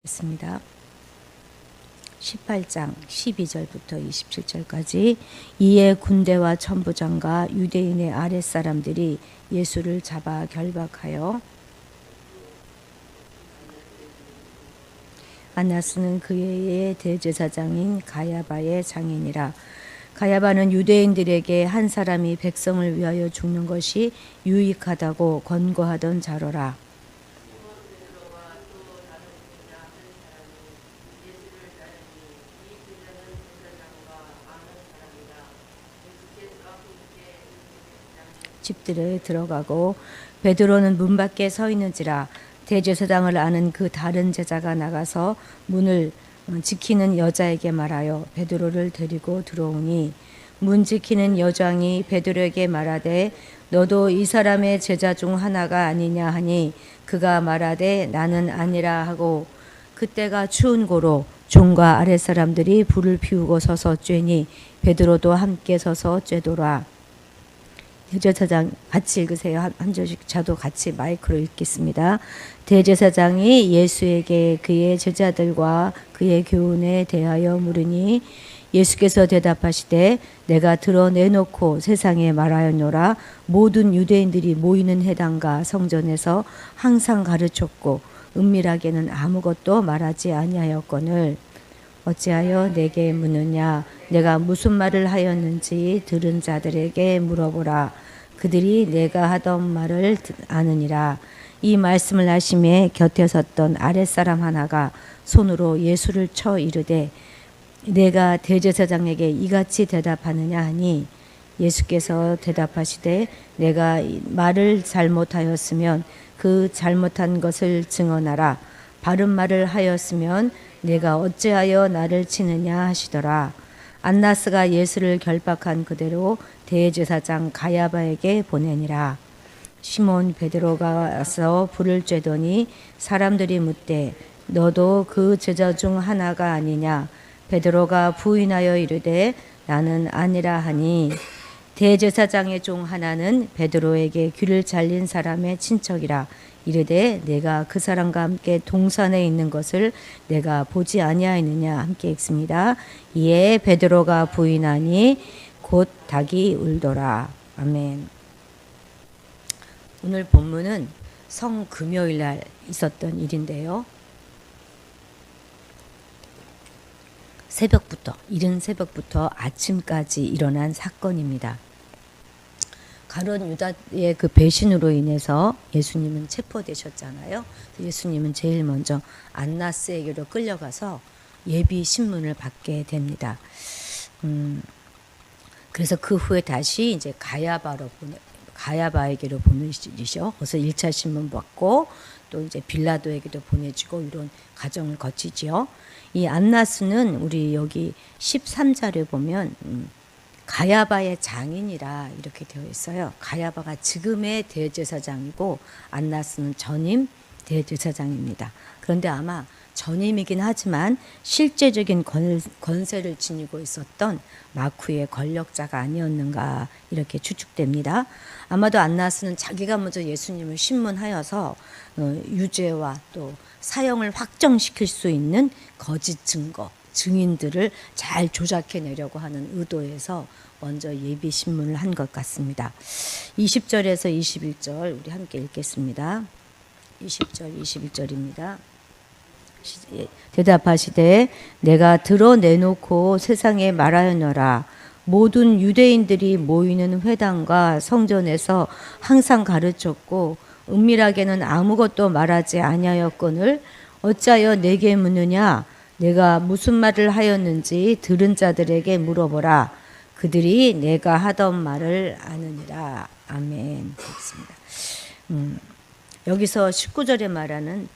있습니다. 18장 12절부터 27절까지 이에 군대와 천부장과 유대인의 아랫사람들이 예수를 잡아 결박하여 안나스는 그의 대제사장인 가야바의 장인이라. 가야바는 유대인들에게 한 사람이 백성을 위하여 죽는 것이 유익하다고 권고하던 자로라. 집들에 들어가고 베드로는 문 밖에 서 있는지라. 대제사장을 아는 그 다른 제자가 나가서 문을 지키는 여자에게 말하여 베드로를 데리고 들어오니, 문 지키는 여장이 베드로에게 말하되 너도 이 사람의 제자 중 하나가 아니냐 하니, 그가 말하되 나는 아니라 하고, 그때가 추운 고로 종과 아랫사람들이 불을 피우고 서서 쬐니 베드로도 함께 서서 쬐도라. 대제사장 같이 읽으세요. 한 절씩 저도 같이 마이크로 읽겠습니다. 대제사장이 예수에게 그의 제자들과 그의 교훈에 대하여 물으니, 예수께서 대답하시되 내가 드러내놓고 세상에 말하였노라. 모든 유대인들이 모이는 회당과 성전에서 항상 가르쳤고 은밀하게는 아무것도 말하지 아니하였거늘 어찌하여 내게 묻느냐. 내가 무슨 말을 하였는지 들은 자들에게 물어보라. 그들이 내가 하던 말을 아느니라. 이 말씀을 하심에 곁에 섰던 아랫사람 하나가 손으로 예수를 쳐 이르되 내가 대제사장에게 이같이 대답하느냐 하니, 예수께서 대답하시되 내가 말을 잘못하였으면 그 잘못한 것을 증언하라. 바른 말을 하였으면 내가 어찌하여 나를 치느냐 하시더라. 안나스가 예수를 결박한 그대로 대제사장 가야바에게 보내니라. 시몬 베드로가 와서 불을 쬐더니 사람들이 묻되 너도 그 제자 중 하나가 아니냐. 베드로가 부인하여 이르되 나는 아니라 하니, 대제사장의 종 하나는 베드로에게 귀를 잘린 사람의 친척이라. 이르되 내가 그 사람과 함께 동산에 있는 것을 내가 보지 아니하였느냐. 함께 읽습니다. 이에 베드로가 부인하니 곧 닭이 울더라. 아멘. 오늘 본문은 성금요일 날 있었던 일인데요. 이른 새벽부터 아침까지 일어난 사건입니다. 가룟 유다의 그 배신으로 인해서 예수님은 체포되셨잖아요. 예수님은 제일 먼저 안나스에게로 끌려가서 예비 신문을 받게 됩니다. 그래서 그 후에 다시 이제 가야바에게로 보내시죠. 거기서 1차 신문 받고 또 이제 빌라도에게도 보내지고 이런 과정을 거치지요. 이 안나스는 우리 여기 13절에 보면 가야바의 장인이라 이렇게 되어 있어요. 가야바가 지금의 대제사장이고 안나스는 전임 대제사장입니다. 그런데 아마 전임이긴 하지만 실제적인 권세를 지니고 있었던 마쿠의 권력자가 아니었는가 이렇게 추측됩니다. 아마도 안나스는 자기가 먼저 예수님을 신문하여서 유죄와 또 사형을 확정시킬 수 있는 거짓 증인들을 잘 조작해내려고 하는 의도에서 먼저 예비 신문을 한 것 같습니다. 20절에서 21절 우리 함께 읽겠습니다. 20절 21절입니다. 대답하시되 내가 드러내놓고 세상에 말하였노라. 모든 유대인들이 모이는 회당과 성전에서 항상 가르쳤고 은밀하게는 아무것도 말하지 아니하였거늘 어찌하여 내게 묻느냐. 내가 무슨 말을 하였는지 들은 자들에게 물어보라. 그들이 내가 하던 말을 아느니라. 아멘. 그렇습니다. 여기서 19절에 말하는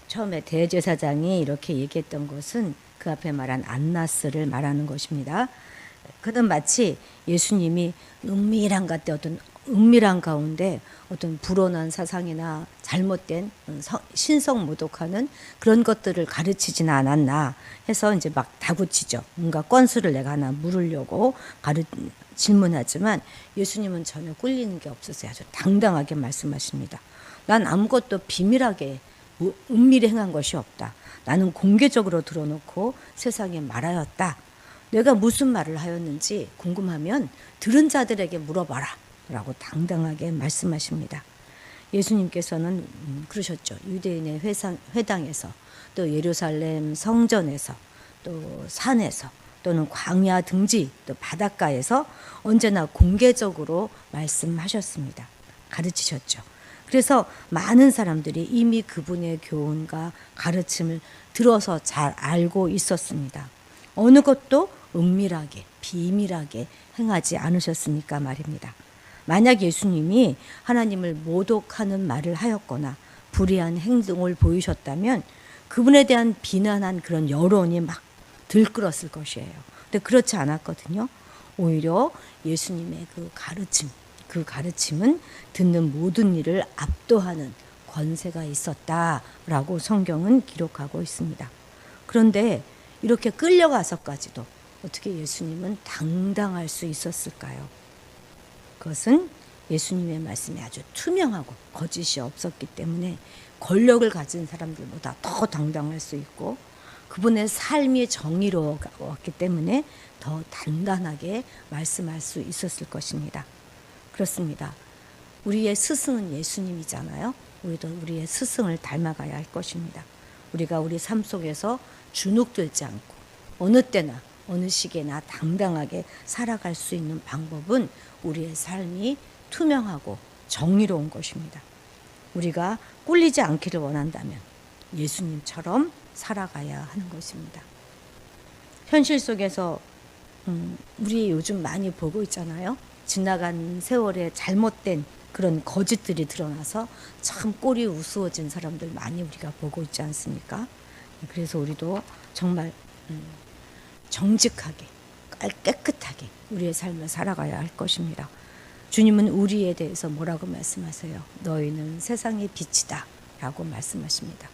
처음에 대제사장이 이렇게 얘기했던 것은 그 앞에 말한 안나스를 말하는 것입니다. 그는 마치 예수님이 은밀한 가운데 어떤 불온한 사상이나 잘못된 신성 모독하는 그런 것들을 가르치지는 않았나 해서 이제 막 다구치죠. 뭔가 건수를 내가 하나 물으려고 질문하지만 예수님은 전혀 꿀리는 게 없었어요. 아주 당당하게 말씀하십니다. 난 아무것도 비밀하게 은밀히 행한 것이 없다. 나는 공개적으로 드러놓고 세상에 말하였다. 내가 무슨 말을 하였는지 궁금하면 들은 자들에게 물어봐라 라고 당당하게 말씀하십니다. 예수님께서는 그러셨죠. 유대인의 회당에서, 또 예루살렘 성전에서, 또 산에서, 또는 광야 등지, 또 바닷가에서 언제나 공개적으로 말씀하셨습니다. 가르치셨죠. 그래서 많은 사람들이 이미 그분의 교훈과 가르침을 들어서 잘 알고 있었습니다. 어느 것도 은밀하게, 비밀하게 행하지 않으셨으니까 말입니다. 만약 예수님이 하나님을 모독하는 말을 하였거나 불의한 행동을 보이셨다면 그분에 대한 비난한 그런 여론이 막 들끓었을 것이에요. 근데 그렇지 않았거든요. 오히려 예수님의 그 가르침은 듣는 모든 이를 압도하는 권세가 있었다라고 성경은 기록하고 있습니다. 그런데 이렇게 끌려가서까지도 어떻게 예수님은 당당할 수 있었을까요? 그것은 예수님의 말씀이 아주 투명하고 거짓이 없었기 때문에 권력을 가진 사람들보다 더 당당할 수 있고 그분의 삶이 정의로웠기 때문에 더 단단하게 말씀할 수 있었을 것입니다. 그렇습니다. 우리의 스승은 예수님이잖아요. 우리도 우리의 스승을 닮아가야 할 것입니다. 우리가 우리 삶 속에서 주눅들지 않고 어느 때나 어느 시기나 당당하게 살아갈 수 있는 방법은 우리의 삶이 투명하고 정의로운 것입니다. 우리가 꿀리지 않기를 원한다면 예수님처럼 살아가야 하는 것입니다. 현실 속에서 우리 요즘 많이 보고 있잖아요. 지나간 세월에 잘못된 그런 거짓들이 드러나서 참 꼴이 우스워진 사람들 많이 우리가 보고 있지 않습니까? 그래서 우리도 정말 정직하게 깨끗하게 우리의 삶을 살아가야 할 것입니다. 주님은 우리에 대해서 뭐라고 말씀하세요? 너희는 세상의 빛이다 라고 말씀하십니다.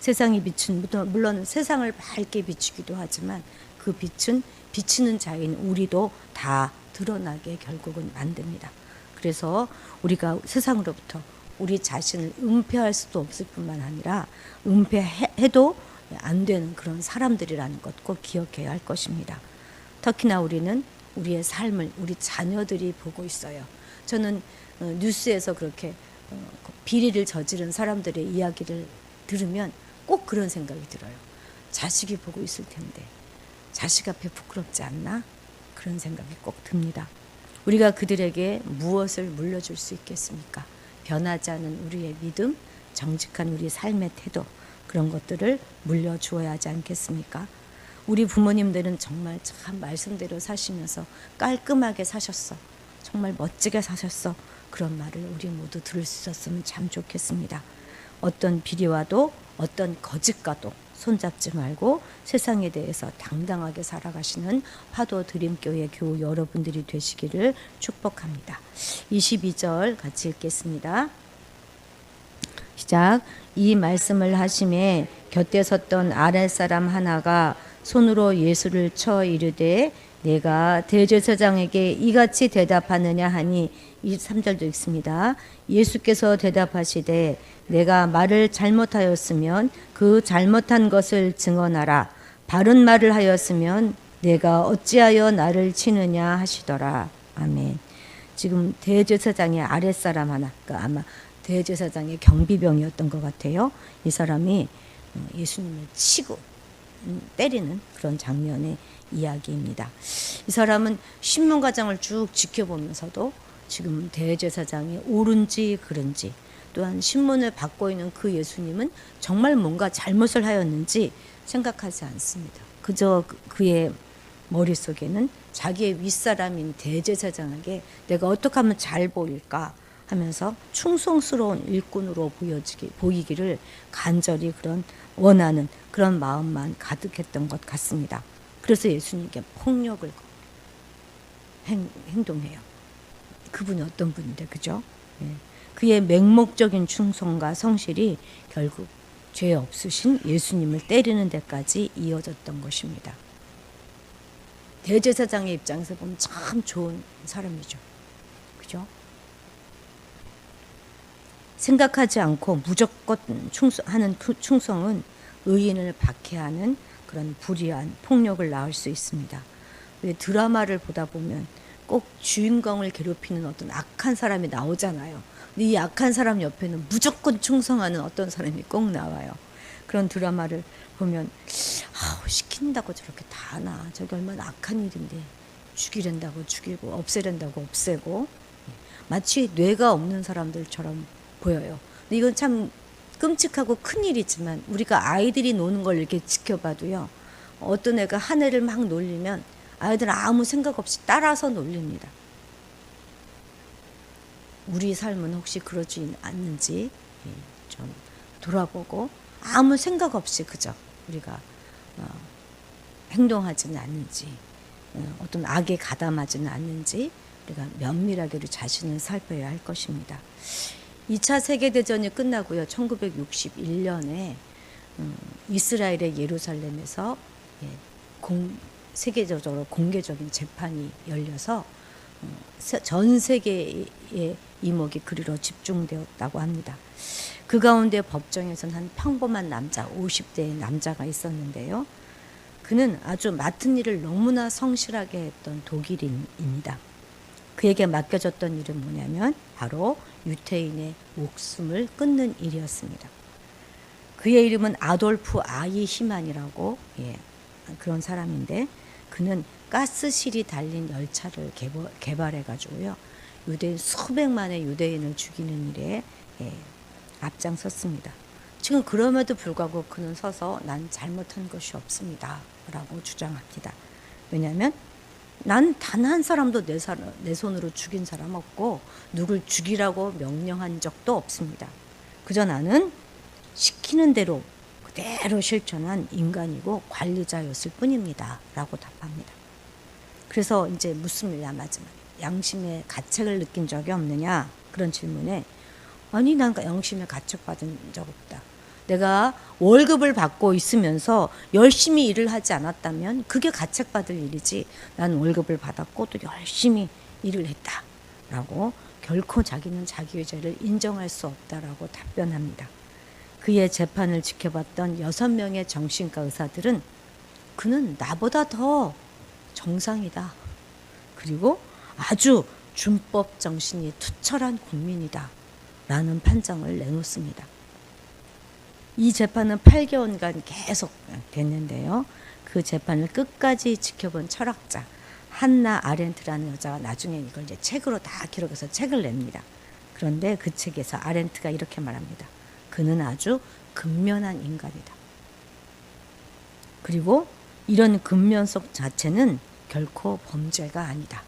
세상의 빛은 물론 세상을 밝게 비추기도 하지만 그 빛은 비치는 자인 우리도 다 드러나게 결국은 만듭니다. 그래서 우리가 세상으로부터 우리 자신을 은폐할 수도 없을 뿐만 아니라 은폐해도 안 되는 그런 사람들이라는 것 꼭 기억해야 할 것입니다. 특히나 우리는 우리의 삶을 우리 자녀들이 보고 있어요. 저는 뉴스에서 그렇게 비리를 저지른 사람들의 이야기를 들으면 꼭 그런 생각이 들어요. 자식이 보고 있을 텐데 자식 앞에 부끄럽지 않나? 그런 생각이 꼭 듭니다. 우리가 그들에게 무엇을 물려줄 수 있겠습니까? 변하지 않은 우리의 믿음, 정직한 우리 삶의 태도, 그런 것들을 물려주어야 하지 않겠습니까? 우리 부모님들은 정말 참 말씀대로 사시면서 깔끔하게 사셨어. 정말 멋지게 사셨어. 그런 말을 우리 모두 들을 수 있었으면 참 좋겠습니다. 어떤 비리와도 어떤 거짓과도 손잡지 말고 세상에 대해서 당당하게 살아가시는 화도 드림교회 교우 여러분들이 되시기를 축복합니다. 22절 같이 읽겠습니다. 시작. 이 말씀을 하심에 곁에 섰던 아랫사람 하나가 손으로 예수를 쳐 이르되 내가 대제사장에게 이같이 대답하느냐 하니 23절도 읽습니다. 예수께서 대답하시되 내가 말을 잘못하였으면 그 잘못한 것을 증언하라. 바른 말을 하였으면 내가 어찌하여 나를 치느냐 하시더라. 아멘. 지금 대제사장의 아랫사람 하나, 그러니까 아마 대제사장의 경비병이었던 것 같아요. 이 사람이 예수님을 치고 때리는 그런 장면의 이야기입니다. 이 사람은 신문과정을 쭉 지켜보면서도 지금 대제사장이 옳은지 그른지 또한 신문을 받고 있는 그 예수님은 정말 뭔가 잘못을 하였는지 생각하지 않습니다. 그저 그의 머릿속에는 자기의 윗사람인 대제사장에게 내가 어떻게 하면 잘 보일까 하면서 충성스러운 일꾼으로 보이기를 간절히 그런 원하는 그런 마음만 가득했던 것 같습니다. 그래서 예수님께 폭력을 행동해요. 그분이 어떤 분인데, 그죠? 예. 그의 맹목적인 충성과 성실이 결국 죄 없으신 예수님을 때리는 데까지 이어졌던 것입니다. 대제사장의 입장에서 보면 참 좋은 사람이죠. 그죠? 생각하지 않고 무조건 하는 충성은 의인을 박해하는 그런 불의한 폭력을 낳을 수 있습니다. 왜 드라마를 보다 보면 꼭 주인공을 괴롭히는 어떤 악한 사람이 나오잖아요. 근데 이 악한 사람 옆에는 무조건 충성하는 어떤 사람이 꼭 나와요. 그런 드라마를 보면 시킨다고 저렇게 다 하나. 저게 얼마나 악한 일인데 죽이랜다고 죽이고 없애랜다고 없애고 마치 뇌가 없는 사람들처럼 보여요. 근데 이건 참 끔찍하고 큰 일이지만 우리가 아이들이 노는 걸 이렇게 지켜봐도요. 어떤 애가 한 애를 막 놀리면 아이들은 아무 생각 없이 따라서 놀립니다. 우리 삶은 혹시 그러지 않는지 좀 돌아보고 아무 생각 없이 그저 우리가 행동하지는 않는지 어떤 악에 가담하지는 않는지 우리가 면밀하게 우리 자신을 살펴야 할 것입니다. 2차 세계대전이 끝나고요. 1961년에 이스라엘의 예루살렘에서 세계적으로 공개적인 재판이 열려서 전 세계의 이목이 그리로 집중되었다고 합니다. 그 가운데 법정에서는 한 평범한 남자, 50대의 남자가 있었는데요. 그는 아주 맡은 일을 너무나 성실하게 했던 독일인입니다. 그에게 맡겨졌던 일은 뭐냐면 바로 유태인의 목숨을 끊는 일이었습니다. 그의 이름은 아돌프 아이히만이라고 그런 사람인데 그는 가스실이 달린 열차를 개발해가지고요. 수백만의 유대인을 죽이는 일에 앞장섰습니다. 지금 그럼에도 불구하고 그는 서서 난 잘못한 것이 없습니다. 라고 주장합니다. 왜냐하면 난 단 한 사람도 내 손으로 죽인 사람 없고 누굴 죽이라고 명령한 적도 없습니다. 그저 나는 시키는 대로 그대로 실천한 인간이고 관리자였을 뿐입니다. 라고 답합니다. 그래서 이제 묻습니다. 마지막에 양심의 가책을 느낀 적이 없느냐? 그런 질문에 아니 난 양심의 가책 받은 적 없다. 내가 월급을 받고 있으면서 열심히 일을 하지 않았다면 그게 가책받을 일이지 난 월급을 받았고 또 열심히 일을 했다라고 결코 자기는 자기의 죄를 인정할 수 없다라고 답변합니다. 그의 재판을 지켜봤던 6명의 정신과 의사들은 그는 나보다 더 정상이다. 그리고 아주 준법 정신이 투철한 국민이다. 라는 판정을 내놓습니다. 이 재판은 8개월간 계속 됐는데요. 그 재판을 끝까지 지켜본 철학자 한나 아렌트라는 여자가 나중에 이걸 이제 책으로 다 기록해서 책을 냅니다. 그런데 그 책에서 아렌트가 이렇게 말합니다. 그는 아주 근면한 인간이다. 그리고 이런 근면성 자체는 결코 범죄가 아니다.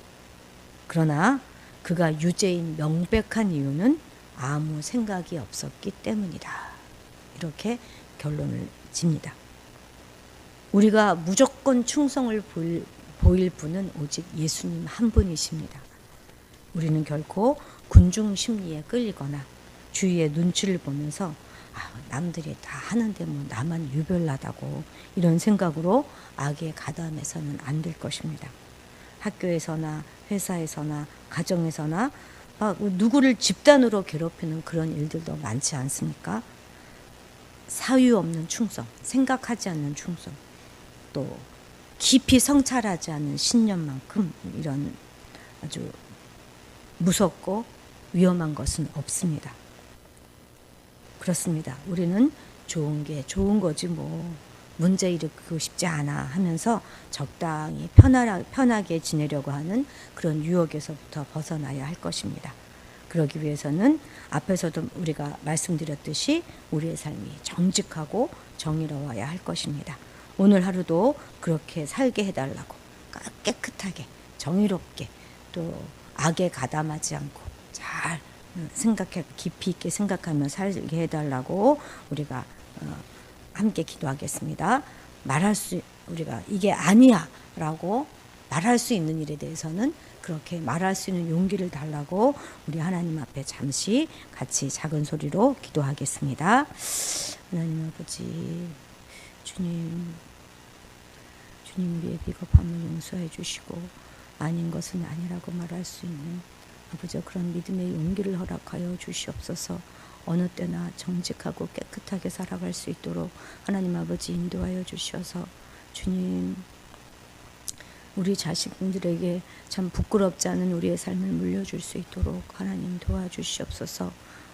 그러나 그가 유죄인 명백한 이유는 아무 생각이 없었기 때문이다. 이렇게 결론을 집니다. 우리가 무조건 충성을 보일 분은 오직 예수님 한 분이십니다. 우리는 결코 군중 심리에 끌리거나 주위의 눈치를 보면서 남들이 다 하는데 뭐 나만 유별나다고 이런 생각으로 악에 가담해서는 안 될 것입니다. 학교에서나 회사에서나 가정에서나 누구를 집단으로 괴롭히는 그런 일들도 많지 않습니까? 사유 없는 충성, 생각하지 않는 충성, 또 깊이 성찰하지 않는 신념만큼 이런 아주 무섭고 위험한 것은 없습니다. 그렇습니다. 우리는 좋은 게 좋은 거지 뭐 문제 일으키고 싶지 않아 하면서 적당히 편하게 지내려고 하는 그런 유혹에서부터 벗어나야 할 것입니다. 그러기 위해서는 앞에서도 우리가 말씀드렸듯이 우리의 삶이 정직하고 정의로워야 할 것입니다. 오늘 하루도 그렇게 살게 해달라고 깨끗하게 정의롭게 또 악에 가담하지 않고 잘 깊이 있게 생각하며 살게 해달라고 우리가 함께 기도하겠습니다. 우리가 이게 아니야 라고 말할 수 있는 일에 대해서는 그렇게 말할 수 있는 용기를 달라고 우리 하나님 앞에 잠시 같이 작은 소리로 기도하겠습니다. 하나님 아버지, 주님 우리의 비겁함을 용서해 주시고 아닌 것은 아니라고 말할 수 있는 아버지 그런 믿음의 용기를 허락하여 주시옵소서. 어느 때나 정직하고 깨끗하게 살아갈 수 있도록 하나님 아버지 인도하여 주셔서 주님 우리 자식들에게 참 부끄럽지 않은 우리의 삶을 물려줄 수 있도록 하나님 도와주시옵소서.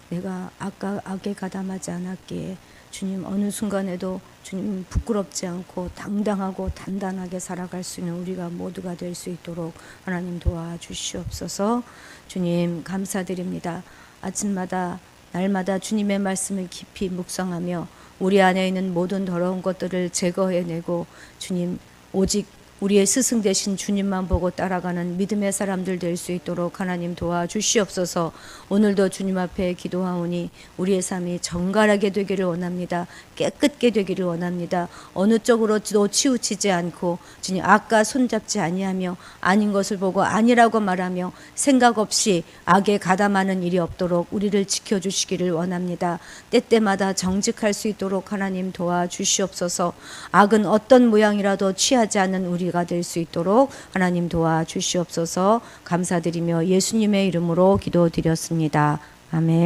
내가 악에 가담하지 않았기에 주님 어느 순간에도 주님 부끄럽지 않고 당당하고 단단하게 살아갈 수 있는 우리가 모두가 될 수 있도록 하나님 도와주시옵소서. 주님 감사드립니다. 아침마다 날마다 주님의 말씀을 깊이 묵상하며 우리 안에 있는 모든 더러운 것들을 제거해내고 주님 오직 우리의 스승 되신 주님만 보고 따라가는 믿음의 사람들 될 수 있도록 하나님 도와주시옵소서. 오늘도 주님 앞에 기도하오니 우리의 삶이 정갈하게 되기를 원합니다. 깨끗게 되기를 원합니다. 어느 쪽으로도 치우치지 않고 주님 악과 손잡지 아니하며 아닌 것을 보고 아니라고 말하며 생각 없이 악에 가담하는 일이 없도록 우리를 지켜주시기를 원합니다. 때때마다 정직할 수 있도록 하나님 도와주시옵소서. 악은 어떤 모양이라도 취하지 않는 우리가 될 수 있도록 하나님 도와주시옵소서. 감사드리며 예수님의 이름으로 기도드렸습니다. 아멘.